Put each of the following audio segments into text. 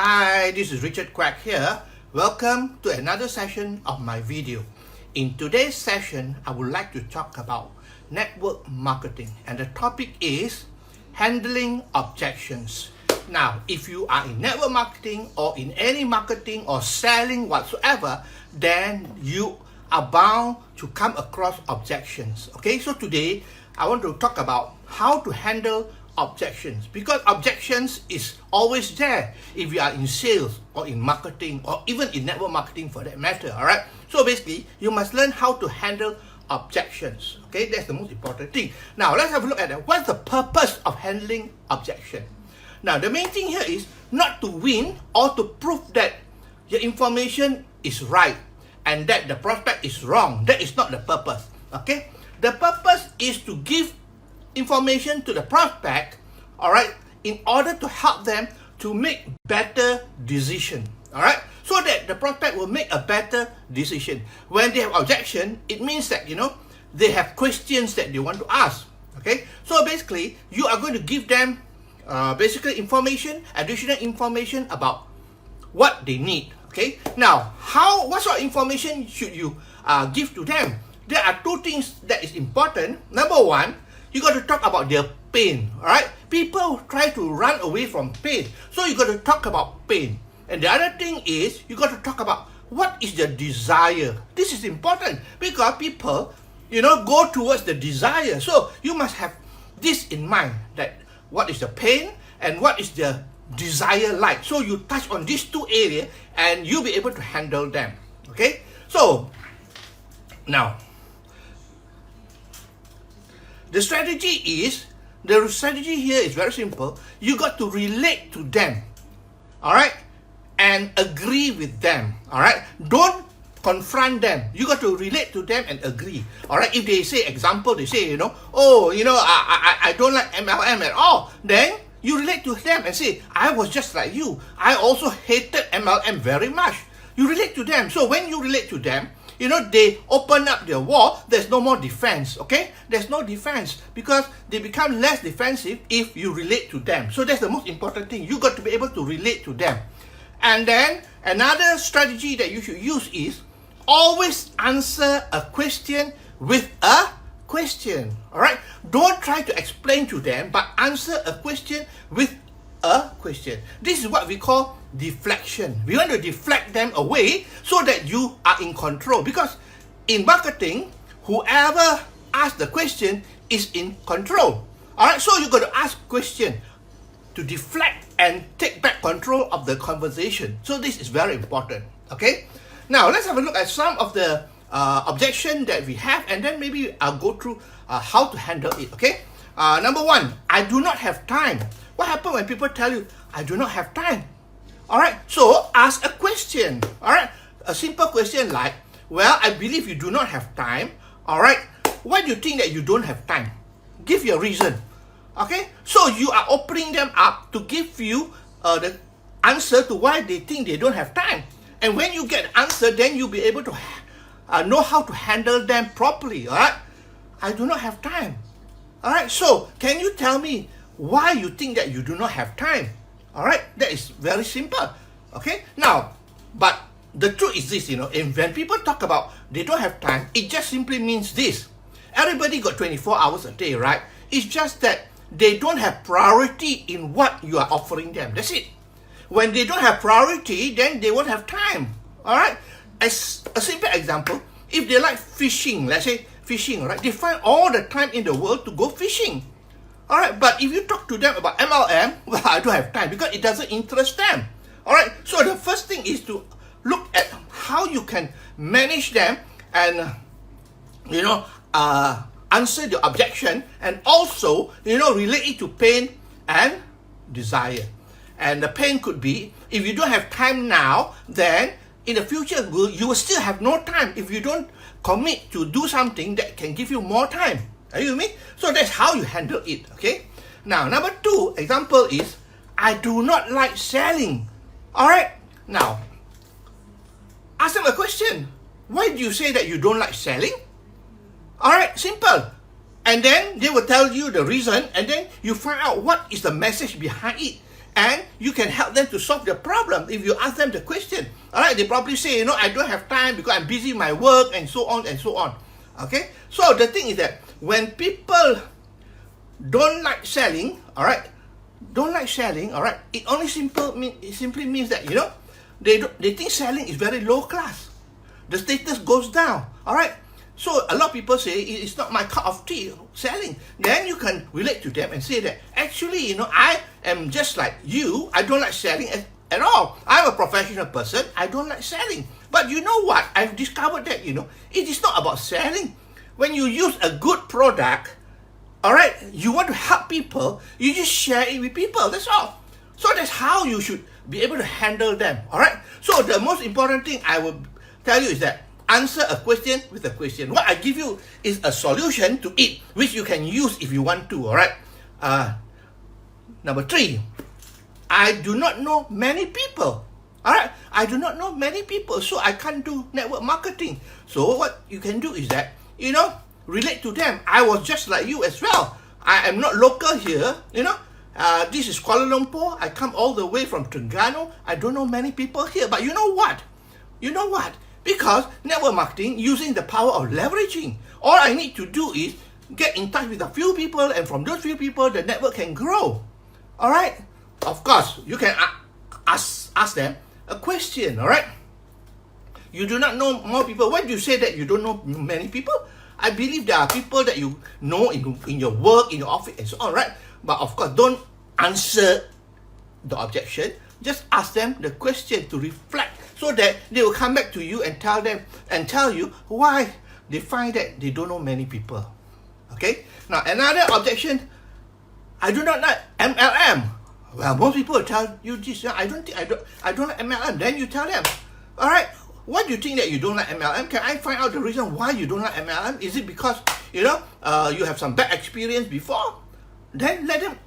Hi, this is Richard Quek here. Welcome to another session of my video. In today's session, I would like to talk about network marketing, and the topic is handling objections. Now, if you are in network marketing or in any marketing or selling whatsoever, then you are bound to come across objections. Okay, so today I want to talk about how to handle objections, because objections is always there if you are in sales or in marketing or even in network marketing for that matter. All right, so basically you must learn how to handle objections. Okay, that's the most important thing. Now let's have a look at that. What's the purpose of handling objection? Now the main thing here is not to win or to prove that your information is right and that the prospect is wrong. That is not the purpose. Okay, the purpose is to give information to the prospect, all right, in order to help them to make better decision, all right, so that the prospect will make a better decision. When they have objection, it means that, you know, they have questions that they want to ask. Okay, so basically you are going to give them basically information, additional information about what they need. Okay, now what sort of information should you give to them? There are two things that is important. Number one, you got to talk about their pain, all right? People try to run away from pain, so you got to talk about pain. And the other thing is, you got to talk about what is the desire. This is important because people, you know, go towards the desire. So you must have this in mind, that what is the pain and what is the desire like. So you touch on these two areas and you'll be able to handle them. Okay? So now, the strategy here is very simple. You got to relate to them, all right, and agree with them, all right. Don't confront them. You got to relate to them and agree, all right. If they say, example, they say, I don't like MLM at all, then you relate to them and say, I was just like you. I also hated MLM very much. You relate to them. So when you relate to them, you know, they open up their wall, there's no more defense, okay? There's no defense because they become less defensive if you relate to them. So that's the most important thing. You got to be able to relate to them. And then another strategy that you should use is always answer a question with a question, all right? Don't try to explain to them, but answer a question with a question. This is what we call deflection. We want to deflect them away so that you are in control, because in marketing, whoever asks the question is in control. All right, so you got to ask question to deflect and take back control of the conversation. So this is very important. Okay, now let's have a look at some of the objection that we have, and then maybe I'll go through how to handle it. Okay, number one, I do not have time. What happens when people tell you, I do not have time? All right, so ask a question. All right, a simple question like, well, I believe you do not have time. All right, why do you think that you don't have time? Give your reason. Okay, so you are opening them up to give you the answer to why they think they don't have time. And when you get the answer, then you'll be able to know how to handle them properly. All right, I do not have time. All right, so can you tell me why you think that you do not have time? All right, that is very simple. Okay, now, but the truth is this, you know, and when people talk about they don't have time, it just simply means this. Everybody got 24 hours a day, right? It's just that they don't have priority in what you are offering them. That's it. When they don't have priority, then they won't have time. All right, as a simple example, if they like fishing, let's say fishing, right? They find all the time in the world to go fishing. All right, but if you talk to them about MLM, well, I don't have time because it doesn't interest them. All right, so the first thing is to look at how you can manage them and, you know, answer the objection, and also, you know, relate it to pain and desire. And the pain could be, if you don't have time now, then in the future, you will still have no time if you don't commit to do something that can give you more time. Are you with me? So that's how you handle it, okay? Now, number two example is, I do not like selling. All right? Now, ask them a question. Why do you say that you don't like selling? All right, simple. And then they will tell you the reason, and then you find out what is the message behind it. and you can help them to solve the problem if you ask them the question. All right, they probably say, I don't have time because I'm busy in my work and so on and so on. Okay, so the thing is that when people don't like selling, all right, it only simply means that they think selling is very low class. The status goes down. All right. So a lot of people say it's not my cup of tea selling. Then you can relate to them and say that actually, I am just like you. I don't like selling at all. I'm a professional person. I don't like selling. But you know what? I've discovered that, it is not about selling. When you use a good product, all right, you want to help people, you just share it with people. That's all. So that's how you should be able to handle them. All right. So the most important thing I will tell you is that answer a question with a question. What I give you is a solution to it, which you can use if you want to. All right. Number 3, I do not know many people. All right. I do not know many people, so I can't do network marketing. So what you can do is that, relate to them. I was just like you as well. I am not local here. This is Kuala Lumpur. I come all the way from Terengganu. I don't know many people here. But you know what? Because network marketing using the power of leveraging. All I need to do is get in touch with a few people, and from those few people, the network can grow. All right? Of course, you can ask them a question. All right? You do not know more people. Why do you say that you don't know many people? I believe there are people that you know in your work, in your office, and so on, right? But of course, don't answer the objection. Just ask them the question to reflect, so that they will come back to you and tell you why they find that they don't know many people. Okay? Now, another objection, I do not like MLM. Well, most people will tell you this. I don't like MLM. Then you tell them, all right, why do you think that you don't like MLM? Can I find out the reason why you don't like MLM? Is it because, you have some bad experience before? Then let them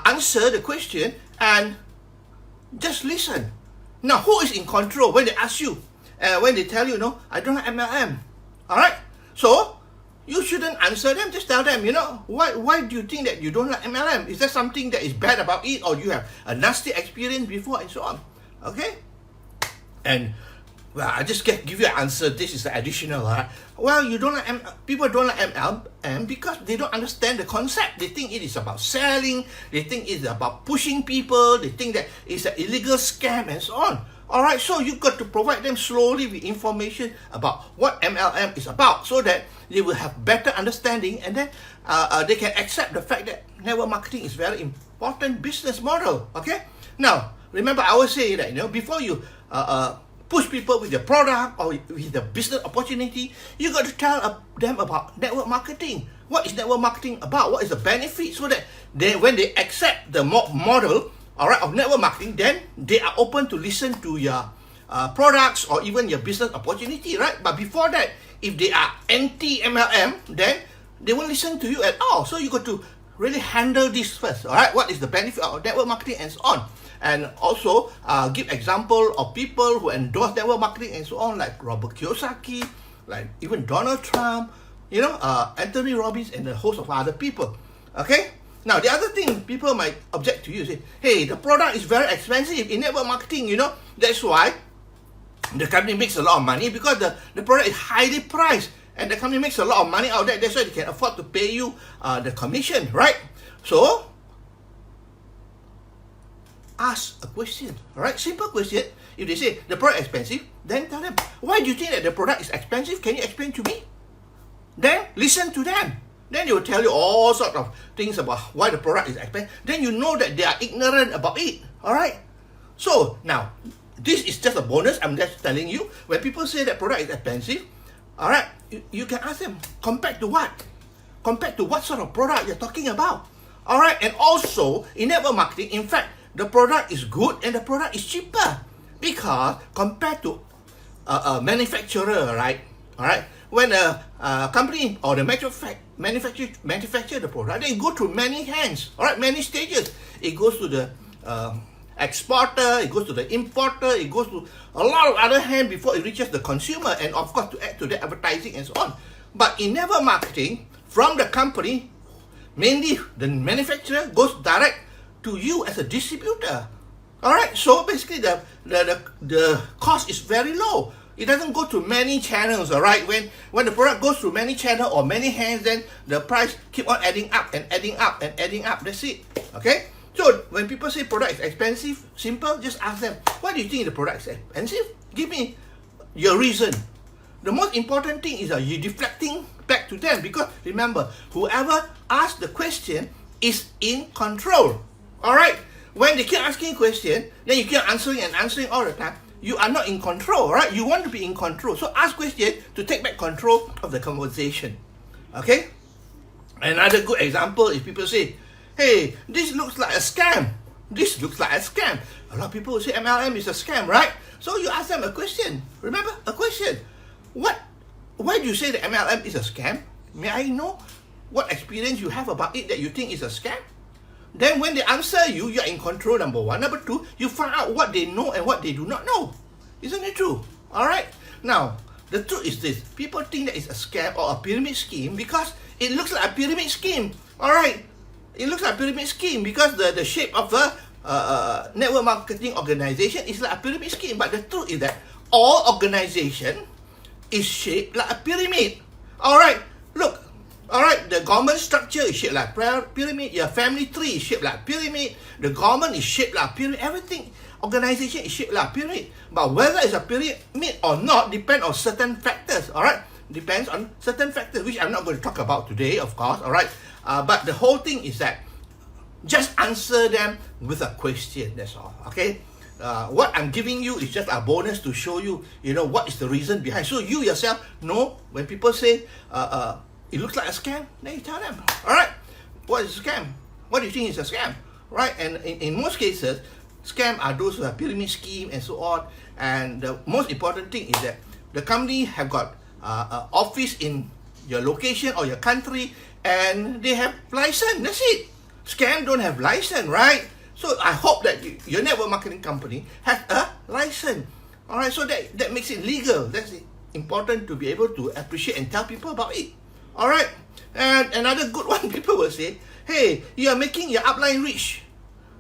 answer the question and just listen. Now, who is in control when they ask you? When they tell you, I don't like MLM. All right? So, you shouldn't answer them. Just tell them, why do you think that you don't like MLM? Is there something that is bad about it, or you have a nasty experience before, and so on? Okay? And, well, I just give you an answer. This is the additional. Right? Well, people don't like MLM because they don't understand the concept. They think it is about selling. They think it's about pushing people. They think that it's an illegal scam and so on. All right, so you got to provide them slowly with information about what MLM is about, so that they will have better understanding, and then they can accept the fact that network marketing is very important business model. Okay. Now, remember, I always say that before you push people with your product or with the business opportunity, you got to tell them about network marketing. What is network marketing about? What is the benefit? So that when they accept the model, all right, of network marketing, then they are open to listen to your products or even your business opportunity, right? But before that, if they are anti-MLM, then they won't listen to you at all. So you got to really handle this first, all right? What is the benefit of network marketing and so on? And also give example of people who endorse network marketing and so on, like Robert Kiyosaki, like even Donald Trump, Anthony Robbins, and a host of other people. Okay? Now, the other thing people might object to you, say, hey, the product is very expensive in network marketing, That's why the company makes a lot of money, because the product is highly priced, and the company makes a lot of money out of that. That's why they can afford to pay you the commission, right? So, ask a question, all right? Simple question. If they say the product is expensive, then tell them, why do you think that the product is expensive? Can you explain to me? Then listen to them. Then they will tell you all sorts of things about why the product is expensive. Then you know that they are ignorant about it, all right? So now, this is just a bonus. I'm just telling you, when people say that product is expensive, all right, you can ask them, compared to what? Compared to what sort of product you're talking about, all right? And also, in network marketing, in fact, the product is good and the product is cheaper, because compared to a manufacturer, right? All right, when a company or the manufacture the product, they go through many hands, all right, many stages. It goes to the exporter, it goes to the importer, it goes to a lot of other hands before it reaches the consumer, and of course to add to the advertising and so on. But in network marketing, from the company, mainly the manufacturer, goes direct to you as a distributor. All right, so basically the cost is very low. It doesn't go to many channels. All right, when the product goes through many channels or many hands, then the price keep on adding up and adding up and adding up. That's it. Okay. So when people say product is expensive, simple, just ask them, why do you think the product is expensive? Give me your reason. The most important thing is you deflecting back to them, because remember, whoever asks the question is in control. All right. When they keep asking question, then you keep answering and answering all the time. You are not in control, right? You want to be in control. So ask question to take back control of the conversation. Okay? Another good example is people say, hey, this looks like a scam. This looks like a scam. A lot of people will say MLM is a scam, right? So you ask them a question. Remember, a question. Why do you say that MLM is a scam? May I know what experience you have about it that you think is a scam? Then when they answer you, you're in control, number one. Number two, you find out what they know and what they do not know. Isn't it true? All right? Now, the truth is this. People think that it's a scam or a pyramid scheme because it looks like a pyramid scheme. All right? It looks like a pyramid scheme because the shape of a network marketing organization is like a pyramid scheme. But the truth is that all organization is shaped like a pyramid. All right? Look. All right, the government structure is shaped like pyramid. Your family tree is shaped like pyramid. The government is shaped like pyramid. Everything, organization is shaped like pyramid. But whether it's a pyramid or not depends on certain factors. All right, depends on certain factors, which I'm not going to talk about today, of course. All right, but the whole thing is that just answer them with a question. That's all. Okay. What I'm giving you is just a bonus to show you, what is the reason behind. So you yourself know when people say, it looks like a scam, then you tell them, all right, what is a scam? What do you think is a scam? Right? And in most cases, scam are those who have pyramid scheme and so on. And the most important thing is that the company have got an office in your location or your country, and they have license. That's it. Scam don't have license, right? So I hope that your network marketing company has a license. All right, so that makes it legal. That's important to be able to appreciate and tell people about it. All right, and another good one, people will say, hey, you are making your upline rich.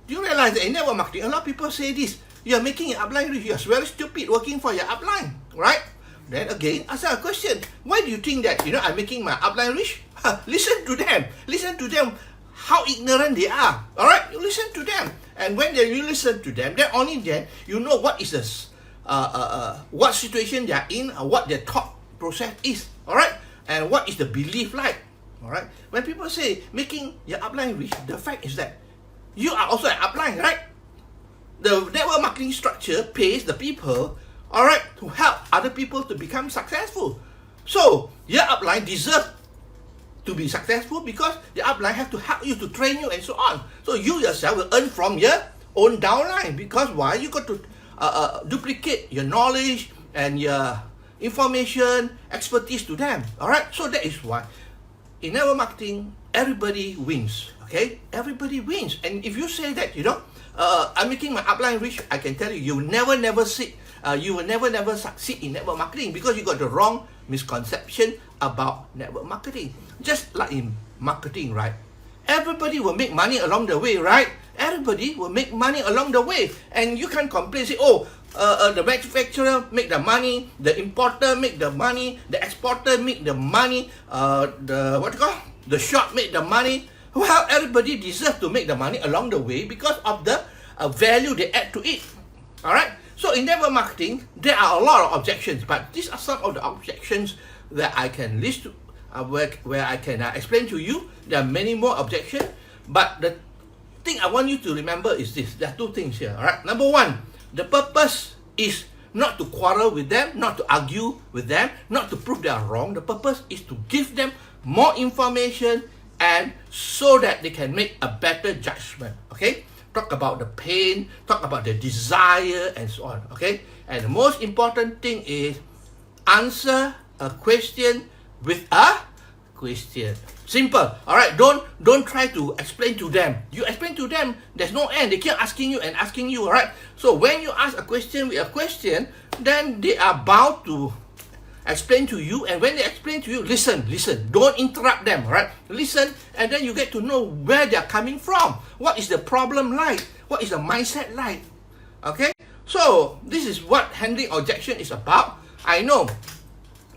Do you realize that in network marketing, a lot of people say this, you are making your upline rich, you are very stupid working for your upline, right? Then again, ask a question, why do you think that, I'm making my upline rich? Listen to them, how ignorant they are, all right? You listen to them, and when you listen to them, then only then you know what is what situation they are in, or what their thought process is, all right? And what is the belief like? All right. When people say making your upline rich, the fact is that you are also an upline, right? The network marketing structure pays the people, all right, to help other people to become successful. So your upline deserves to be successful because the upline have to help you, to train you, and so on. So you yourself will earn from your own downline, because why? You got to duplicate your knowledge and your information, expertise to them. All right, so that is why in network marketing everybody wins. Okay, everybody wins. And if you say that, I'm making my upline rich, I can tell you, you will never succeed in network marketing, because you got the wrong misconception about network marketing. Just like in marketing, right? Everybody will make money along the way, right? Everybody will make money along the way, and you can't complain, say, the manufacturer make the money, the importer make the money, the exporter make the money, the shop make the money. Well, everybody deserves to make the money along the way because of the value they add to it. All right. So in network marketing, there are a lot of objections, but these are some of the objections that I can list where I can explain to you. There are many more objections, but the thing I want you to remember is this. There are two things here. All right. Number one, the purpose is not to quarrel with them, not to argue with them, not to prove they are wrong. The purpose is to give them more information, and so that they can make a better judgment. Okay. Talk about the pain, talk about the desire, and so on. Okay. And the most important thing is answer a question with a question. Simple. All right. Don't try to explain to them. You explain to them, there's no end. They keep asking you and asking you. All right. So when you ask a question with a question, then they are bound to explain to you, and when they explain to you, listen. Don't interrupt them, all right? Listen, and then you get to know where they're coming from. What is the problem like? What is the mindset like? Okay? So, this is what handling objection is about. I know,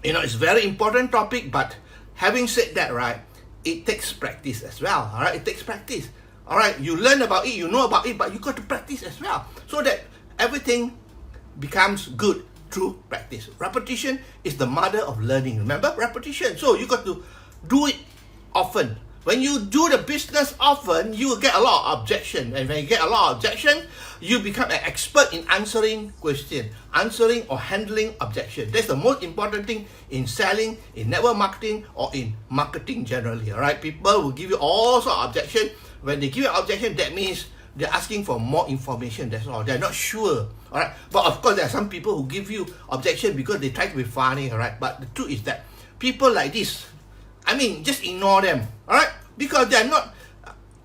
it's a very important topic, but having said that, right, it takes practice as well, all right? It takes practice, all right? You learn about it, you know about it, but you got to practice as well, so that everything becomes good through practice. Repetition is the mother of learning. Remember, repetition. So you got to do it often. When you do the business often, you will get a lot of objection. And when you get a lot of objection, you become an expert in answering question, answering or handling objection. That's the most important thing in selling, in network marketing, or in marketing generally. All right, people will give you all sorts of objection. When they give you objection, that means they're asking for more information, that's all. They're not sure, all right? But of course, there are some people who give you objection because they try to be funny, all right? But the truth is that people like this, just ignore them, all right? Because they're not,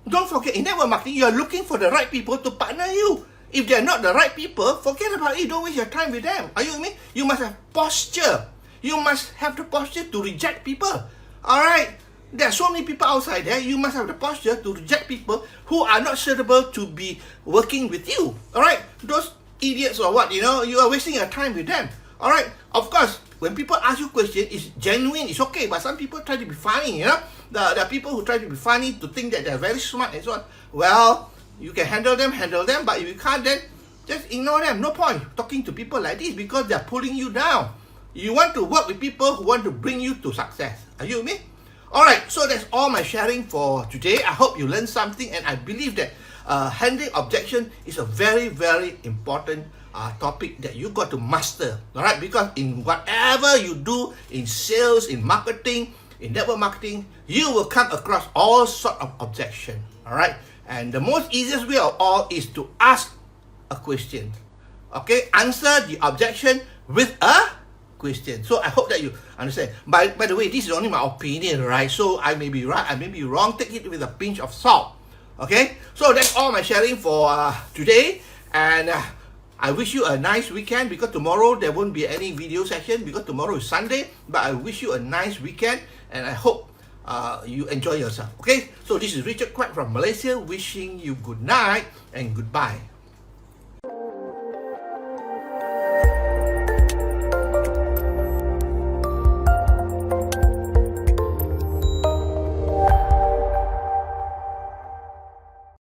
don't forget, in network marketing, you're looking for the right people to partner you. If they're not the right people, forget about it. Don't waste your time with them. Are you with me? You must have posture. You must have the posture to reject people, all right? There are so many people outside there. You must have the posture to reject people who are not suitable to be working with you. Alright? Those idiots or what, you are wasting your time with them. Alright? Of course, when people ask you questions, it's genuine, it's okay. But some people try to be funny, There are people who try to be funny to think that they're very smart and so on. Well, you can handle them. But if you can't, then just ignore them. No point talking to people like this because they're pulling you down. You want to work with people who want to bring you to success. Are you with me? Alright, so that's all my sharing for today. I hope you learned something, and I believe that handling objection is a very, very important topic that you got to master. Alright, because in whatever you do, in sales, in marketing, in network marketing, you will come across all sorts of objection. Alright, and the most easiest way of all is to ask a question. Okay, answer the objection with a question. So I hope that you understand. By the way, this is only my opinion, right? So I may be right, I may be wrong. Take it with a pinch of salt. Okay? So that's all my sharing for today. And I wish you a nice weekend, because tomorrow there won't be any video session because tomorrow is Sunday. But I wish you a nice weekend, and I hope you enjoy yourself. Okay? So this is Richard Quek from Malaysia, wishing you good night and goodbye.